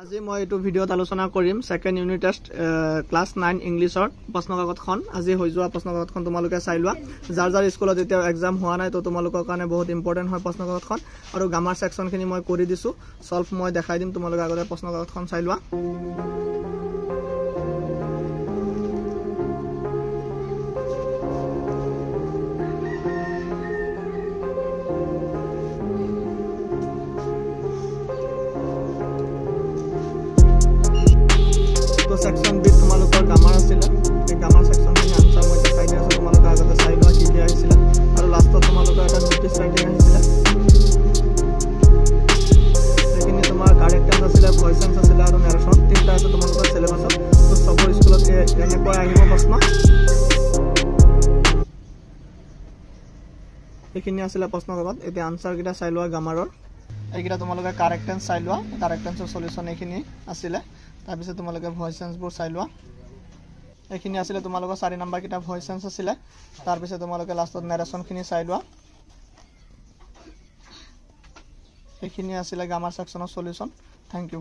আজি মই এইটো ভিডিঅ'ত আলোচনা কৰিম সেকেন্ড ইউনিট টেষ্ট ক্লাস 9 ইংলিছৰ প্ৰশ্নকাকতখন আজি হৈ যোৱা প্ৰশ্নকাকতখন তোমালোকে চাই লোৱা যাৰ যাৰ স্কুলত এতিয়া এক্সাম হোৱা নাই তো তোমালোকৰ কাৰণে বহুত ইম্পৰ্টেন্ট হয় প্ৰশ্নকাকতখন আৰু গ্ৰামাৰ সেকশনখিনি মই কৰি দিছো সলভ মই দেখাই দিম তোমালোকে আগতে প্ৰশ্নকাকতখন চাই লোৱা सेक्शन बी তোমালোকৰ গ্ৰামাৰ আছিল এই গ্ৰামাৰ সেকশনখিনি আনসাৰ মই দেখাই দিছো তোমালোকে আগতে চাই লোৱা কি কি আহিছিল আৰু লাষ্টত তোমালোকৰ এটা নোটিছ ৰাইটিং আহিছিল এইখিনি তোমাৰ কাৰেক্ট টেন্স আছিল ভয়েস টেন্স আছিল আৰু নাৰেশন তিনটা আছে তোমালোকৰ সিলেবাছত তো সবৰ স্কুলত এনেকৈ আহিব প্ৰশ্ন এইখিনি আছিল প্ৰশ্নকাকত এতিয়া আনসাৰ কিটা চাই লোৱা গ্ৰামাৰৰ এইকিটা তোমালোকে কাৰেক্ট টেন্স চাই লোৱা কাৰেক্ট টেন্সৰ সলিউশন এইখিনি আছিল তাৰপিছত তোমালোকে ভয়েস টেন্সবোৰ চাই লোৱা এইখিনি আছিল তোমালোকৰ 4 নম্বৰ কিটা ভয়েস টেন্স আছিল তাৰপিছত তোমালোকে লাষ্টত নাৰেশনখিনি চাই লোৱা এইখিনি আছিল গ্ৰামাৰ সেকশনৰ সলিউশন থ্যাংক ইউ